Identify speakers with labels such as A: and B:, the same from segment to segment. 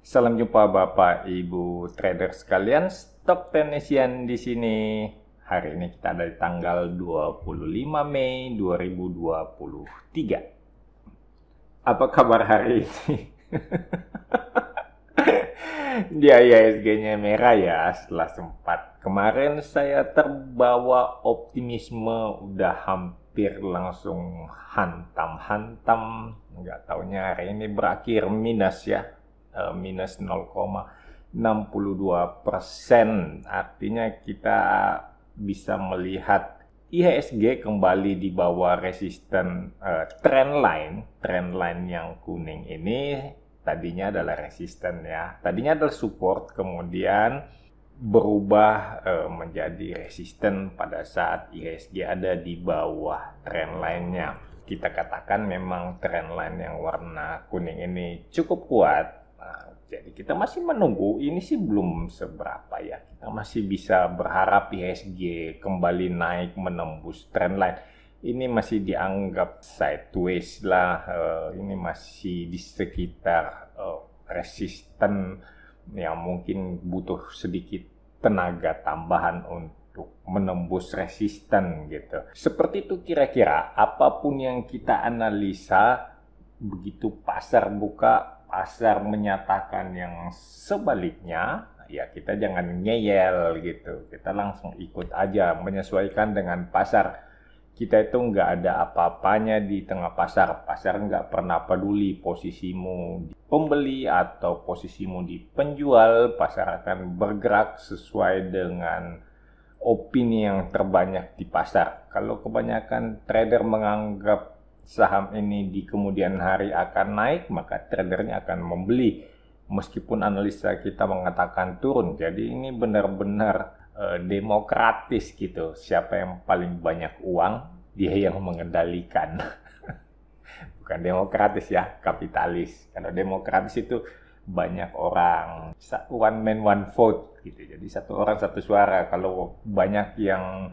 A: Salam jumpa Bapak Ibu trader sekalian, Stok Tenesian di sini. Hari ini kita ada di tanggal 25 Mei 2023. Apa kabar hari ini? Dia IHSG-nya merah ya setelah sempat. Kemarin saya terbawa optimisme udah hampir langsung hantam-hantam. Nggak taunya hari ini berakhir minus ya. Minus 0,62%. Artinya kita bisa melihat IHSG kembali di bawah resisten trend line yang kuning ini tadinya adalah resisten ya. Tadinya adalah support, kemudian berubah menjadi resisten pada saat IHSG ada di bawah trend line-nya. Kita katakan memang trend line yang warna kuning ini cukup kuat. Jadi kita masih menunggu, ini sih belum seberapa ya. Kita masih bisa berharap IHSG kembali naik menembus trend line. Ini masih dianggap sideways lah, ini masih di sekitar resisten yang mungkin butuh sedikit tenaga tambahan untuk menembus resisten gitu. Seperti itu kira-kira, apapun yang kita analisa, begitu pasar buka, pasar menyatakan yang sebaliknya, ya kita jangan ngeyel gitu. Kita langsung ikut aja, menyesuaikan dengan pasar. Kita itu nggak ada apa-apanya di tengah pasar. Pasar nggak pernah peduli posisimu di pembeli atau posisimu di penjual. Pasar akan bergerak sesuai dengan opini yang terbanyak di pasar. Kalau kebanyakan trader menganggap saham ini di kemudian hari akan naik, maka tradernya akan membeli meskipun analisa kita mengatakan turun. Jadi ini benar-benar demokratis gitu. Siapa yang paling banyak uang, dia yang mengendalikan. Bukan demokratis ya, kapitalis. Kalau demokratis itu banyak orang, one man one vote gitu. Jadi satu orang satu suara. Kalau banyak yang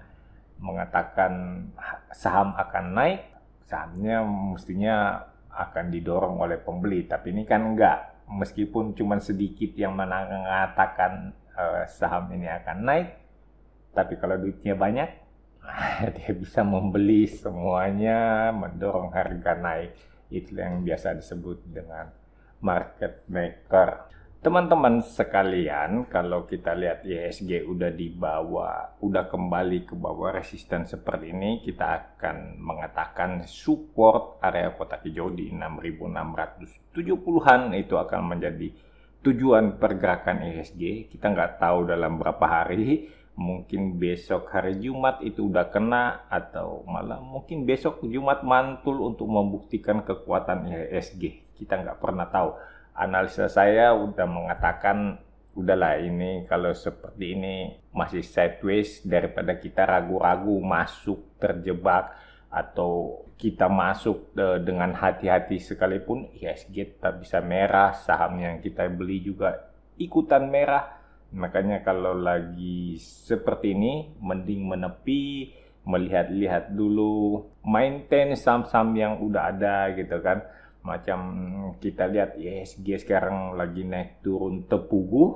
A: mengatakan saham akan naik, sahamnya mestinya akan didorong oleh pembeli, tapi ini kan enggak. Meskipun cuma sedikit yang mengatakan saham ini akan naik, tapi kalau duitnya banyak, dia bisa membeli semuanya, mendorong harga naik. Itu yang biasa disebut dengan market maker. Teman-teman sekalian, kalau kita lihat IHSG udah di bawah, udah kembali ke bawah resisten seperti ini, kita akan mengatakan support area kotak hijau di 6.670-an itu akan menjadi tujuan pergerakan IHSG. Kita nggak tahu dalam berapa hari, mungkin besok hari Jumat itu udah kena, atau malah mungkin besok Jumat mantul untuk membuktikan kekuatan IHSG. Kita nggak pernah tahu. Analisa saya udah mengatakan udahlah, ini kalau seperti ini masih sideways, daripada kita ragu-ragu masuk terjebak atau kita masuk dengan hati-hati sekalipun IHSG tetap bisa merah, saham yang kita beli juga ikutan merah. Makanya kalau lagi seperti ini mending menepi, melihat-lihat dulu, maintain saham-saham yang udah ada gitu kan. Macam kita lihat IHSG sekarang lagi naik turun tepuguh,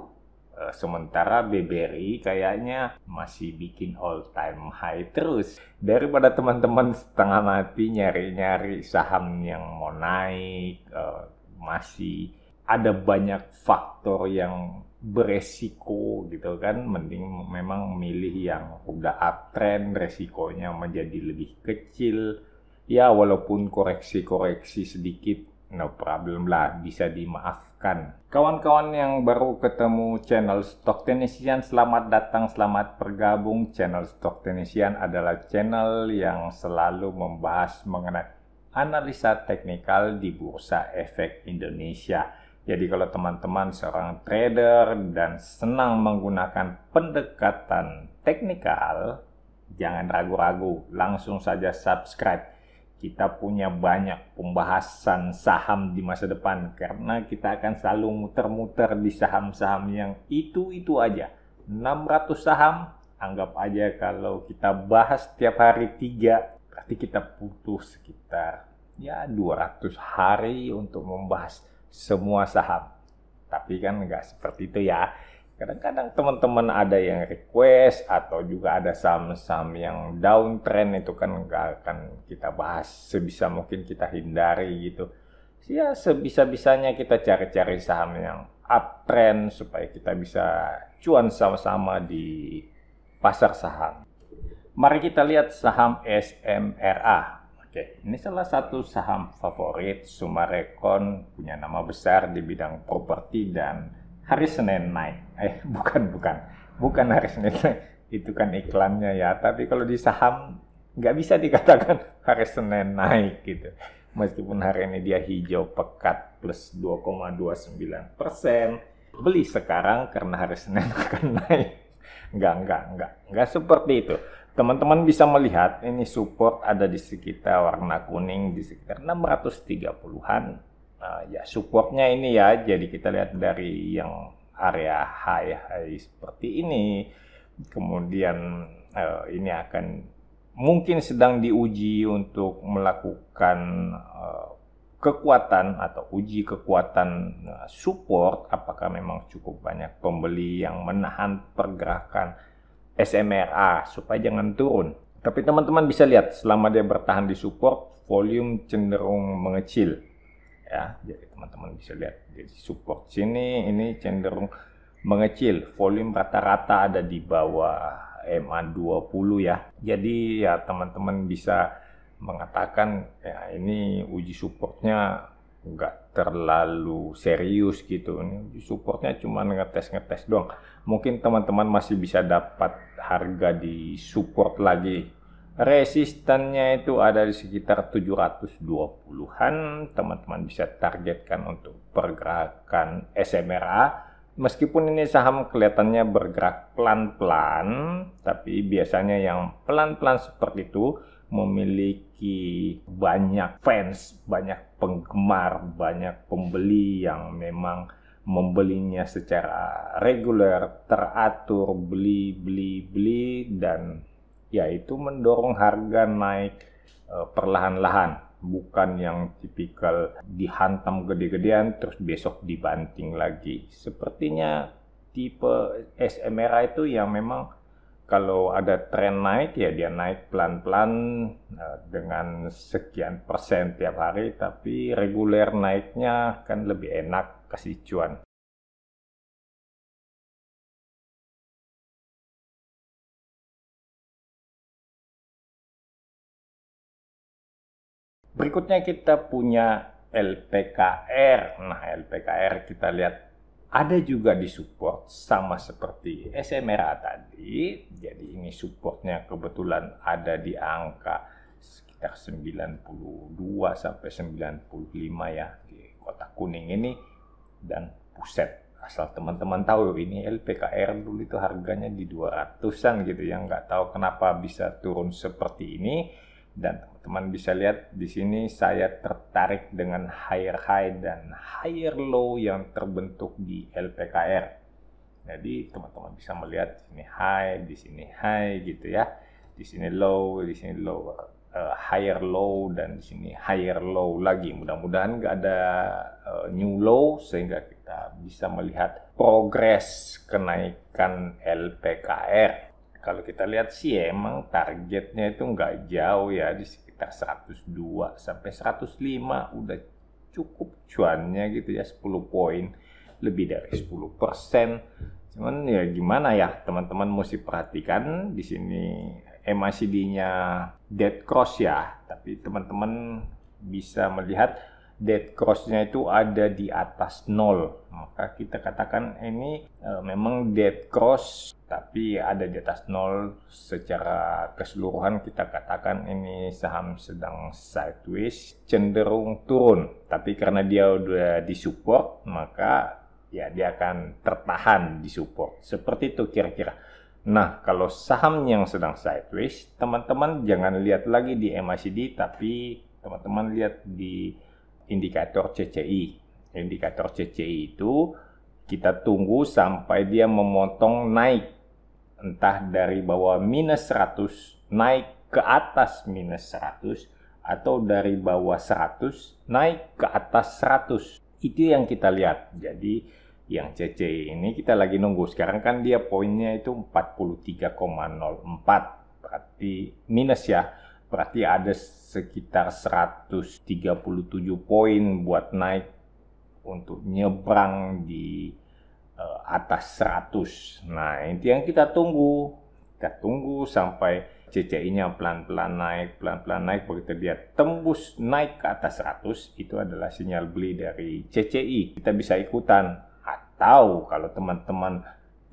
A: sementara BBRI kayaknya masih bikin all time high terus. Daripada teman-teman setengah mati nyari-nyari saham yang mau naik, masih ada banyak faktor yang beresiko gitu kan, mending memang milih yang udah uptrend, resikonya menjadi lebih kecil. Ya, walaupun koreksi-koreksi sedikit, no problem lah, bisa dimaafkan. Kawan-kawan yang baru ketemu channel Stok Tenesian, selamat datang, selamat bergabung. Channel Stok Tenesian adalah channel yang selalu membahas mengenai analisa teknikal di Bursa Efek Indonesia. Jadi kalau teman-teman seorang trader dan senang menggunakan pendekatan teknikal, jangan ragu-ragu, langsung saja subscribe. Kita punya banyak pembahasan saham di masa depan, karena kita akan selalu muter-muter di saham-saham yang itu-itu aja. 600 saham, anggap aja kalau kita bahas tiap hari 3, berarti kita butuh sekitar ya 200 hari untuk membahas semua saham. Tapi kan nggak seperti itu ya. Kadang-kadang teman-teman ada yang request atau juga ada saham-saham yang downtrend, itu kan nggak akan kita bahas. Sebisa mungkin kita hindari gitu. Ya sebisa-bisanya kita cari-cari saham yang uptrend supaya kita bisa cuan sama-sama di pasar saham. Mari kita lihat saham SMRA. Oke, ini salah satu saham favorit Summarecon, punya nama besar di bidang properti dan hari Senin naik. Bukan hari Senin naik. Itu kan iklannya ya. Tapi kalau di saham nggak bisa dikatakan hari Senin naik gitu. Meskipun hari ini dia hijau pekat plus 2,29%. Beli sekarang karena hari Senin akan naik. Enggak seperti itu. Teman-teman bisa melihat ini support ada di sekitar warna kuning di sekitar 630-an. Ya supportnya ini ya, jadi kita lihat dari yang area high seperti ini, kemudian ini akan mungkin sedang diuji untuk melakukan kekuatan atau uji kekuatan support, apakah memang cukup banyak pembeli yang menahan pergerakan SMRA supaya jangan turun. Tapi teman-teman bisa lihat selama dia bertahan di support, volume cenderung mengecil. Ya, jadi teman-teman bisa lihat di support sini ini cenderung mengecil. Volume rata-rata ada di bawah MA20 ya. Jadi ya teman-teman bisa mengatakan ya ini uji supportnya nggak terlalu serius gitu. Ini uji supportnya cuma ngetes doang. Mungkin teman-teman masih bisa dapat harga di support lagi. Resistannya itu ada di sekitar 720-an. Teman-teman bisa targetkan untuk pergerakan SMRA. Meskipun ini saham kelihatannya bergerak pelan-pelan, tapi biasanya yang pelan-pelan seperti itu memiliki banyak fans, banyak penggemar, banyak pembeli yang memang membelinya secara reguler, teratur, beli, dan yaitu mendorong harga naik perlahan-lahan, bukan yang tipikal dihantam gede-gedean terus besok dibanting lagi. Sepertinya tipe SMRA itu yang memang kalau ada tren naik ya dia naik pelan-pelan dengan sekian persen tiap hari, tapi reguler naiknya kan lebih enak kasih cuan. Berikutnya kita punya LPKR. Nah, LPKR kita lihat ada juga di support sama seperti SMRA tadi. Jadi ini supportnya kebetulan ada di angka sekitar 92 sampai 95 ya di kotak kuning ini. Dan buset, asal teman-teman tahu ini LPKR dulu itu harganya di 200-an gitu ya. Nggak tahu kenapa bisa turun seperti ini. Dan teman-teman bisa lihat di sini saya tertarik dengan higher high dan higher low yang terbentuk di LPKR. Jadi teman-teman bisa melihat di sini high gitu ya. Di sini low, higher low, dan di sini higher low lagi. Mudah-mudahan nggak ada new low sehingga kita bisa melihat progres kenaikan LPKR. Kalau kita lihat sih emang targetnya itu nggak jauh ya, di sekitar 102 sampai 105 udah cukup cuannya gitu ya, 10 poin, lebih dari 10%. Cuman ya gimana ya, teman-teman mesti perhatikan di sini MACD-nya dead cross ya, tapi teman-teman bisa melihat dead cross-nya itu ada di atas 0. Maka kita katakan ini memang dead cross tapi ada di atas 0. Secara keseluruhan kita katakan ini saham sedang sideways, cenderung turun. Tapi karena dia udah disupport, maka ya dia akan tertahan di support. Seperti itu kira-kira. Nah, kalau saham yang sedang sideways, teman-teman jangan lihat lagi di MACD, tapi teman-teman lihat di indikator CCI. Indikator CCI itu kita tunggu sampai dia memotong naik, entah dari bawah minus 100 naik ke atas minus 100, atau dari bawah 100 naik ke atas 100. Itu yang kita lihat. Jadi Yang CCI ini kita lagi nunggu. Sekarang kan dia poinnya itu 43,04. Berarti minus ya. Berarti ada sekitar 137 poin buat naik untuk nyebrang di atas 100. Nah, itu yang kita tunggu. Kita tunggu sampai CCI-nya pelan-pelan naik. Begitu dia tembus naik ke atas 100, itu adalah sinyal beli dari CCI. Kita bisa ikutan. Atau kalau teman-teman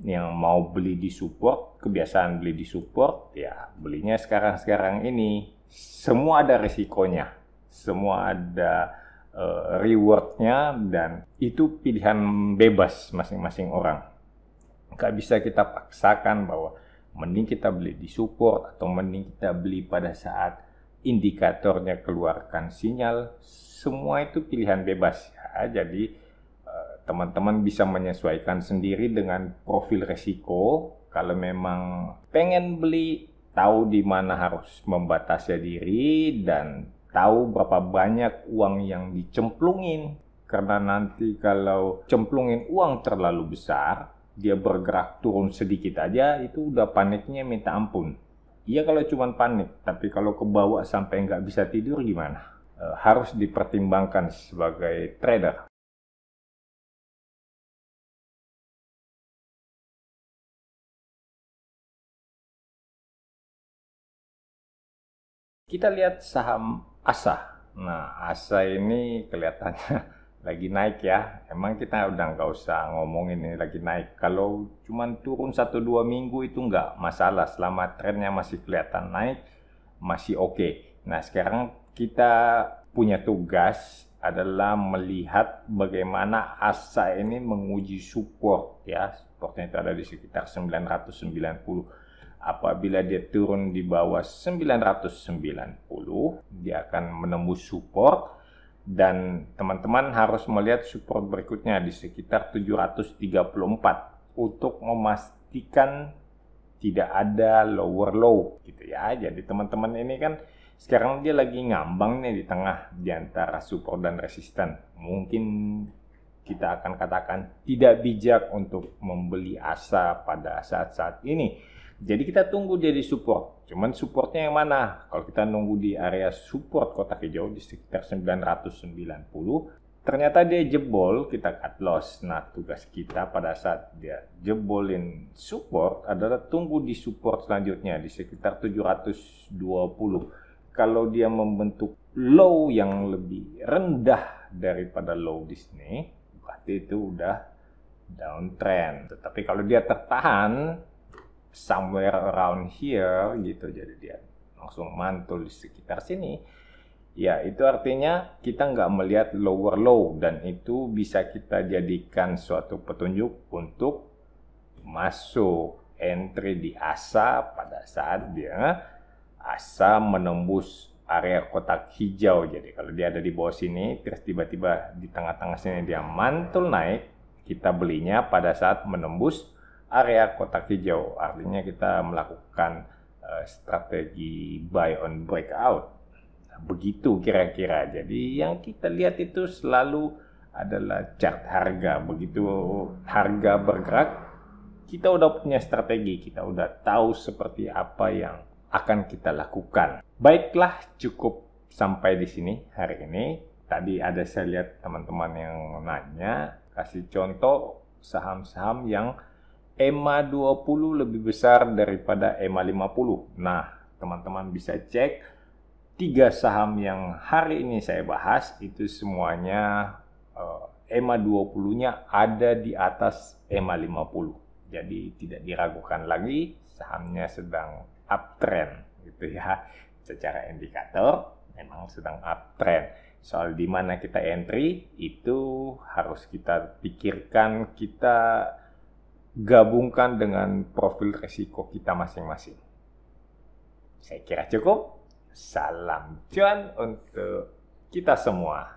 A: yang mau beli di support, kebiasaan beli di support, ya belinya sekarang ini. Semua ada resikonya. Semua ada rewardnya, dan itu pilihan bebas masing-masing orang. Nggak bisa kita paksakan bahwa mending kita beli di support atau mending kita beli pada saat indikatornya keluarkan sinyal. Semua itu pilihan bebas ya. Jadi teman-teman bisa menyesuaikan sendiri dengan profil resiko. Kalau memang pengen beli, tahu di mana harus membatasi diri dan tahu berapa banyak uang yang dicemplungin. Karena nanti kalau cemplungin uang terlalu besar, dia bergerak turun sedikit aja, itu udah paniknya minta ampun. Iya kalau cuma panik, tapi kalau kebawa sampai nggak bisa tidur gimana? Harus dipertimbangkan sebagai trader. Kita lihat saham ASA. Nah, ASA ini kelihatannya lagi naik ya. Emang kita udah nggak usah ngomongin ini lagi naik. Kalau cuma turun 1-2 minggu itu nggak masalah. Selama trennya masih kelihatan naik, masih oke. Nah, sekarang kita punya tugas adalah melihat bagaimana ASA ini menguji support ya. Supportnya itu ada di sekitar 990. Apabila dia turun di bawah 990, dia akan menembus support, dan teman-teman harus melihat support berikutnya di sekitar 734 untuk memastikan tidak ada lower low gitu ya. Jadi teman-teman ini kan sekarang dia lagi ngambang nih di tengah di antara support dan resisten. Mungkin kita akan katakan tidak bijak untuk membeli ASA pada saat-saat ini. Jadi kita tunggu dia di support. Cuman supportnya yang mana? Kalau kita nunggu di area support kotak hijau di sekitar 990, ternyata dia jebol, kita cut loss. Nah, tugas kita pada saat dia jebolin support adalah tunggu di support selanjutnya di sekitar 720. Kalau dia membentuk low yang lebih rendah daripada low di sini, berarti itu udah downtrend. Tetapi kalau dia tertahan somewhere around here gitu, jadi dia langsung mantul di sekitar sini, ya itu artinya kita nggak melihat lower low, dan itu bisa kita jadikan suatu petunjuk untuk masuk entry di ASA pada saat dia ASA menembus area kotak hijau. Jadi kalau dia ada di bawah sini terus tiba-tiba di tengah-tengah sini dia mantul naik, kita belinya pada saat menembus area kotak hijau. Artinya kita melakukan strategi buy on breakout. Nah, begitu kira-kira. Jadi yang kita lihat itu selalu adalah chart harga. Begitu harga bergerak, kita udah punya strategi, kita udah tahu seperti apa yang akan kita lakukan. Baiklah, cukup sampai di sini hari ini. Tadi ada saya lihat teman-teman yang nanya, kasih contoh saham-saham yang EMA 20 lebih besar daripada EMA 50. Nah, teman-teman bisa cek 3 saham yang hari ini saya bahas itu semuanya EMA 20-nya ada di atas EMA 50. Jadi tidak diragukan lagi, sahamnya sedang uptrend gitu ya. Secara indikator memang sedang uptrend. Soal di mana kita entry itu harus kita pikirkan, kita gabungkan dengan profil risiko kita masing-masing. Saya kira cukup. Salam cuan untuk kita semua.